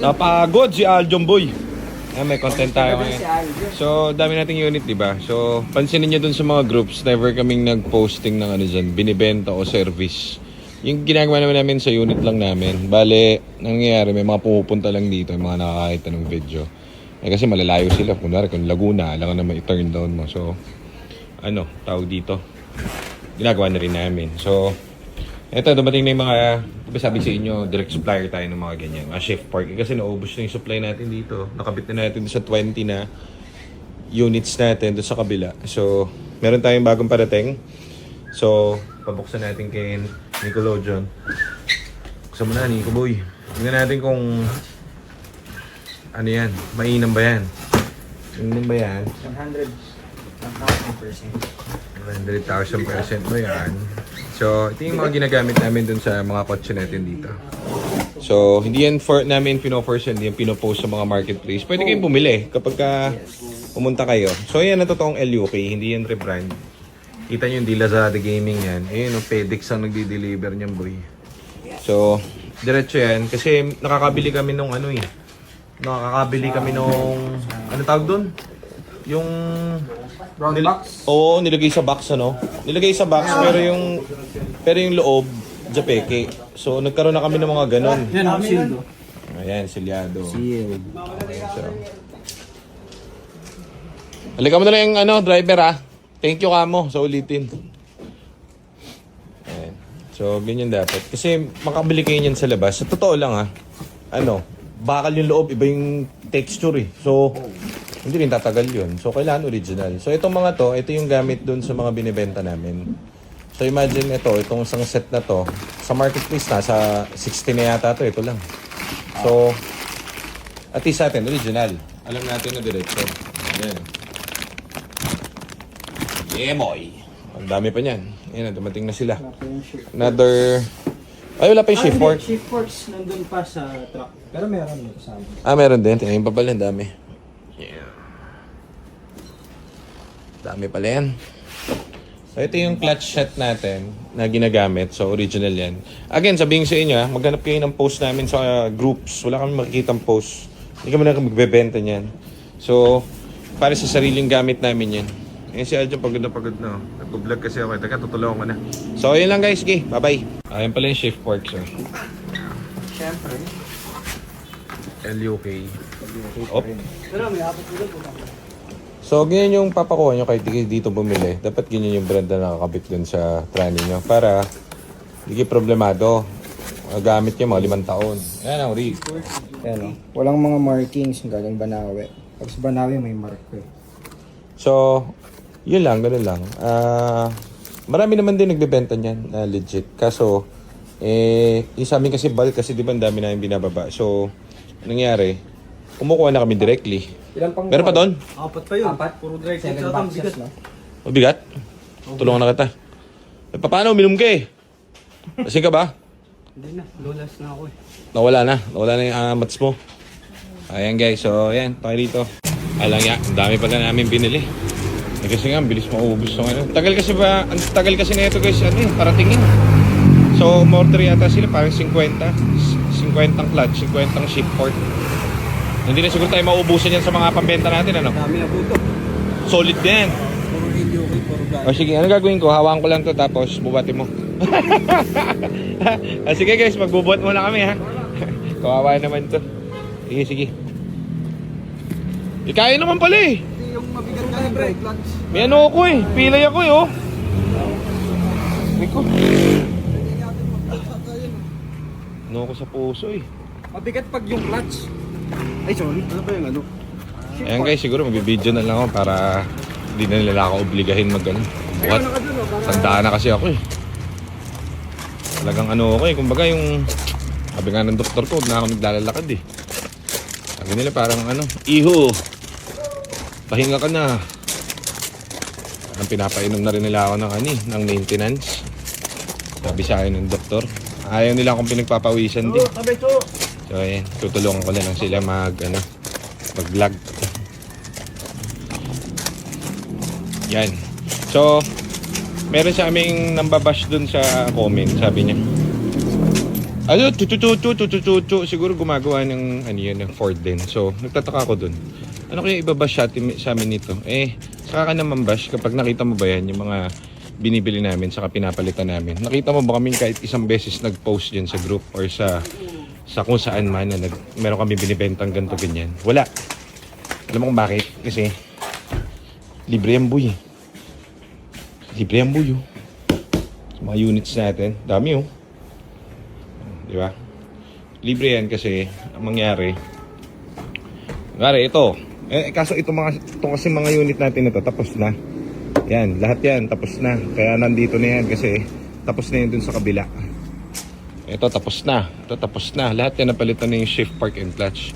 Napagod si Aljon Boy. May content tayo ngayon. So, dami nating unit, di ba? So, pansinin niyo dun sa mga groups, never kaming nag-posting ng ano dyan, binibenta o service. Yung ginagawa naman namin sa unit lang namin. Bale, nangyayari, may mga pumupunta lang dito, yung mga nakakita ng video. Kasi malalayo sila. Kunwari, kung Laguna, alam ka naman i-turn down mo. So, tawag dito. Ginagawa na rin namin. So, eto, dumating na yung mga, diba sabi sa inyo, direct supplier tayo ng mga ganyan, mga shift park. Kasi naubos na yung supply natin dito. Nakabit na natin sa 20 na units natin doon sa kabila. So, meron tayong bagong parating. So, pabuksan natin kay Nickelodeon. Buksan mo na, Nico Boy. Tingnan natin kung ano yan, mainam ba yan? Mainam ba yan? 100,000% ba yan? So, ito yung mga ginagamit namin dun sa mga kotse natin dito. So, hindi yan namin pino-force, hindi yan pino-post sa mga marketplace. Pwede kayong bumili kapag pumunta kayo. So, yan ang totoong LUK, hindi yan rebrand. Kita nyo yung Lazada Gaming yan. Ayun, FedEx ang nagdi-deliver niyan, boy. So, diretso yan. Kasi nakakabili kami nung nakakabili kami nung, ano tawag dun? Yung brown box? Oo, nilagay sa box, Nilagay sa box, pero yung loob, japeke. So, nagkaroon na kami ng mga ganon. Yan, sildo. Ayan, silyado. Seal. So, halika mo na lang yung driver, Thank you, kamo, sa ulitin. Ayan. So, ganyan dapat. Kasi makabili kayo niyan sa labas. Sa totoo lang, bakal yung loob, iba yung texture, So, hindi rin tatagal yun. So, kailangan original. So, itong mga ito yung gamit dun sa mga binibenta namin. So, imagine itong isang set na to, sa marketplace na, sa 60 na yata ito lang. So, at least natin, original. Alam natin na diretso. Ayan. Yeah, boy. Ang dami pa niyan. Ayan, dumating na sila. Another... Ay, wala pa yung shift fork. Shift forks nandun pa sa truck. Pero meron dito sa amin. Meron din. Tingnan pa pala, ang dami. Yeah. Dami pala yan. So, ito yung clutch set natin na ginagamit. So, original yan. Again, sabihin sa inyo, maghanap kayo ng post namin sa groups. Wala kami makikitang post. Hindi kami na magbebenta niyan. So, para sa sariling gamit namin yan. Ngayon si Aljon, pagod na. Nag-vlog kasi ako. Teka, tutulungan ko na. So, yun lang guys. Okay, bye-bye. Ayan pala yung shift fork, sir. Siyempre. LUK. Op. Pero may apat ulit po. So, ganyan yung papakuha nyo kahit dito bumili. Dapat ganyan yung brand na nakakabit dun sa tranny nyo. Para hindi kayo problemado. Gamit nyo mga 5 taon. Ayan ang rig. Ayan walang mga markings galing Banawe. Pag sa Banawe may mark So, yun lang, ganun lang. Marami naman din nagbebenta niyan na legit. Kaso, yung sa amin kasi bulk kasi di ba ang dami namin binababa. So, nangyari, kumukuha na kami directly. Ilan pang Meron pa doon? 4 pa yun. 4? Puro direct. 7 boxes na. Mabigat? Tulungan na kita. Paano, uminom ka Lasing ka ba? Hindi na. Lulas na ako Nawala na yung mats mo. Ayan guys, so ayan, tayo dito. Alang ang dami pala namin binili. Kasi nga, bilis maubos ng Tagal kasi na ito guys, paratingin. So, umorder yata sila parang 50 ang clutch, 50 ang shift port. Hindi na siguro tayo maubusan yan sa mga pambenta natin, Dami na po ito. Solid din. Puro radio okay, puro guys. O sige, ano gagawin ko? Hawakan ko lang to tapos bubati mo. Sige guys, magbubuhat muna kami Kawawa naman to. Sige. Kaya naman pala Yung mabigat ka yung brake clutch. May ako pilay ako Miko. Ako sa puso Mabigat pag yung clutch. Ay sorry, ano ba yung Ayan guys, siguro magbibideo na lang ako para hindi na nila ako obligahin buhat. Tandaan na kasi ako Talagang kumbaga yung sabi nga ng doktor ko, huwag na ako naglalakad Sabi nila parang iho, pahinga ka na. Parang pinapainom na rin nila ako ng maintenance. Sabi sa akin ng doktor. Ayaw nila akong pinagpapawisan din. So ayan, tutulungan ko na lang sila mag-vlog. Yan. So, meron sa aming nambabash dun sa comment, sabi niya. Ano, chuchu, siguro gumagawa ng ano yan, ng Ford din. So, nagtataka ako dun. Ano kaya ibabash sa amin nito? Saka ka naman bash kapag nakita mo ba yan, yung mga binibili namin saka pinapalitan namin. Nakita mo ba kami kahit isang beses nag-post dyan sa group or sa kung saan man na meron kami binibentang ganito ganyan? Wala. Alam mo kung bakit? Kasi libre ang buy. Libre ang buy. Sa mga units natin, dami oh. Di ba? Libre yan kasi ang mangyari ito. Kaso ito kasi mga unit natin na to tapos na. Yan, lahat yan tapos na. Kaya nandito na yan kasi tapos na yan dun sa kabila. Ito tapos na. Ito tapos na. Lahat yan napalitan na yung shift, park, and clutch.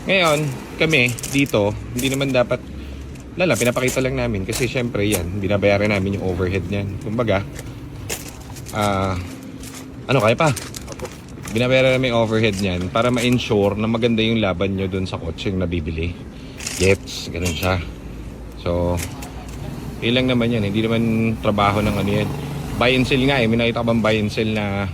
Ngayon, kami dito, hindi naman dapat pinapakita lang namin kasi syempre yan, binabayaran namin yung overhead niyan. Kumbaga, kaya pa? Binabayaran namin yung overhead niyan para ma-ensure na maganda yung laban nyo dun sa kotse yung nabibili. Gets, ganun siya. So, ilang naman yan, hindi naman trabaho ng ano yan. Buy and sell nga may nakita ka bang buy and sell na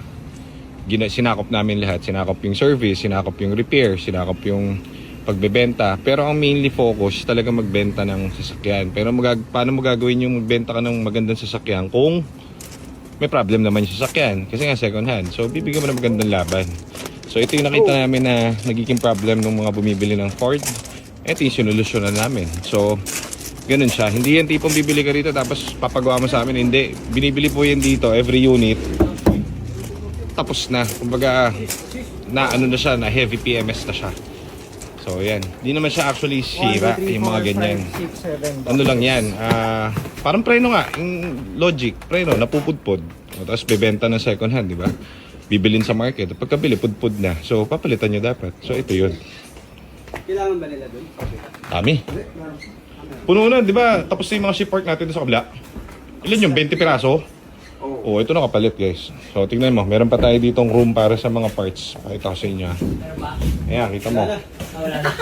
sinakop namin lahat. Sinakop yung service, sinakop yung repair, sinakop yung pagbebenta. Pero ang mainly focus talaga magbenta ng sasakyan. Pero paano mo gagawin yung magbenta ka ng magandang sasakyan kung may problem naman yung sasakyan? Kasi nga second hand. So bibigyan mo ng magandang laban. So ito yung nakita namin na nagiging problem ng mga bumibili ng Ford. Ito yung sinolusyonan namin. So ganun siya. Hindi yan tipong bibili ka rito tapos papagawa mo sa amin. Hindi. Binibili po yan dito every unit. Tapos na. Kumbaga na siya, na heavy PMS na siya. So yan. Hindi naman siya actually sira yung mga ganyan. Ano lang yan. Parang preno nga. Yung logic. Preno. Napupudpod. Tapos bebenta ng second hand. Diba? Bibilin sa market. Pagkabili, pudpud na. So papalitan nyo dapat. So ito yun. Kailangan ba nila doon? Dami. Puno na, di ba? Tapos na yung mga ship park natin sa kabila. Ilan yung 20 piraso? Oo, ito nakapalit guys. So tingnan mo, meron pa tayo ditong room para sa mga parts. Pakita ko sa inyo. Ayan, kita mo.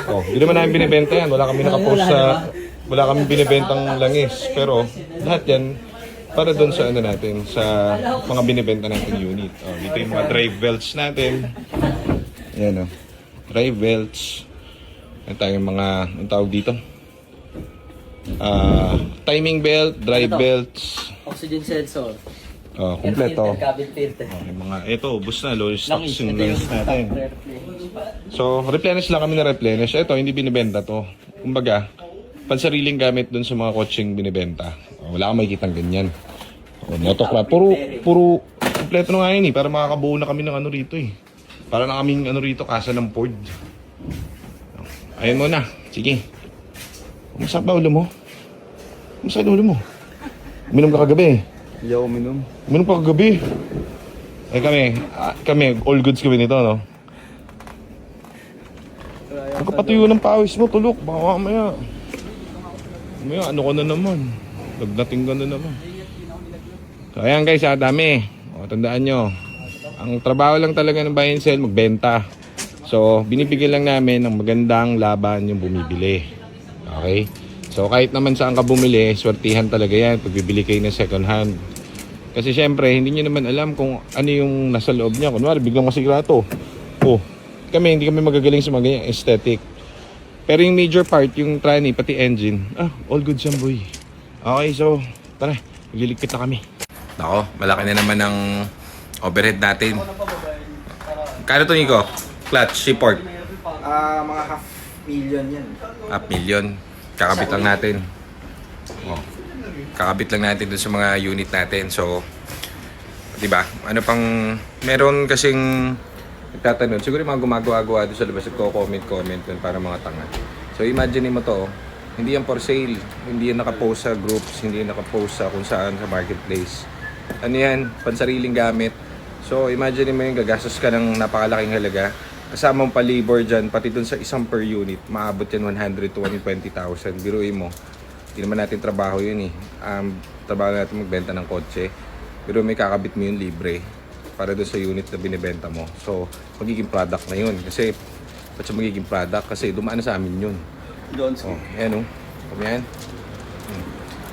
Oh, hindi naman namin binibenta yan. Wala kami nakapost wala kami binibentang langis. Pero lahat yan para doon sa ano natin, sa mga binibenta natin unit. Oh, dito yung mga drive belts natin. Ayan drive belts. Ayan tayong mga, ang tawag dito? Timing belt, drive belts. Oxygen sensor. Kompleto. Cabin filter. Ito, ubus na. Low stocks yung langis natin. So, replenish lang kami na replenish. Ito, hindi binibenta to. Kumbaga, pansariling gamit dun sa mga kotseng binibenta. Wala kang makikitang ganyan. Motoclub. Puro kompleto na nga yun para makakabuo na kami ng ano rito Para na kaming ano rito, kasa ng Ford. Ayun mo na. Sige. Masarap ba ulo mo? Masarap ulo mo? Uminom ka kagabi Hindi ako uminom. Uminom pa kagabi. Kami, all goods kami nito, no? Magkapatuyo ng pawis mo, tulok. Baka mamaya. Ano ka na naman? Nagdating ka na naman. So, ayan guys, dami. Tandaan nyo. Ang trabaho lang talaga ng buy and sell, magbenta. So, binibigyan lang namin ng magandang laban yung bumibili. Okay? So, kahit naman saan ka bumili, swertihan talaga yan pag bibili kayo ng second hand. Kasi syempre, hindi nyo naman alam kung ano yung nasa loob niya. Kunwari, biglang masira to. Hindi kami magagaling sa mga ganyang aesthetic. Pero yung major part, yung tranny, pati engine, all good siya, boy. Okay, so, tara, magliligpit na kami. Nako, malaki na naman ang overhead natin. Kano to, Nico? Clutch, shipport. Mga $500,000 yan. $500,000. Kakabit lang natin. Kakabit lang natin dun sa mga unit natin. So, di ba? Ano pang, meron kasing nagtatanong. Siguro yung mga gumagawa-gawa doon sa labas nagko-comment dun para mga tanga. So, imagine mo to. Hindi yan for sale. Hindi yan nakapost sa groups. Hindi yan nakapost sa kung saan sa marketplace. Ano yan? Pansariling gamit. So, imagine mo yung gagastos ka ng napakalaking halaga. Kasama mo pa labor dyan, pati dun sa isang per unit, maabot yan 100 to 120,000. Biruin mo, hindi naman natin trabaho yun trabaho natin magbenta ng kotse. Pero may kakabit mo yun libre para dun sa unit na binibenta mo. So, magiging product na yun. Kasi, ba't siya magiging product? Kasi dumaan na sa amin yun. Ayan Yan.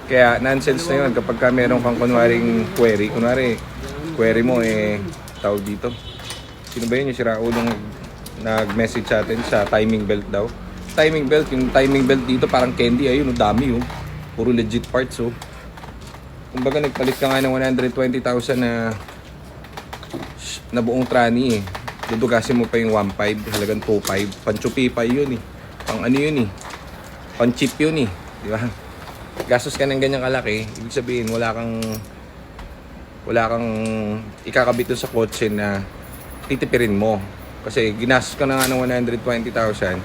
Kaya, nonsense na yun. Kapag meron kang kunwaring query mo tawag dito, Sino ba yun? Yung si Raul yung nag-message sa atin sa timing belt daw. Timing belt, yung timing belt dito parang candy. Ayun, ang dami oh. Puro legit parts oh. Kumbaga nagpalit ka nga ng 120,000 na buong trani eh. Dudugasin mo pa yung 1.5, halagang 2.5. Panchupipay yun eh. Pang ano yun eh. Pang cheap yun eh. Di ba? Gastos ka ng ganyang kalaki, ibig sabihin wala kang ikakabit doon sa kotse na titipirin mo. Kasi ginastos ka na nga ng 120,000.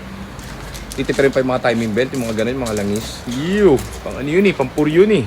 Titipirin pa yung mga timing belt, yung mga ganun, yung mga langis. Ew! Pang ano yun eh, pang puro yun eh.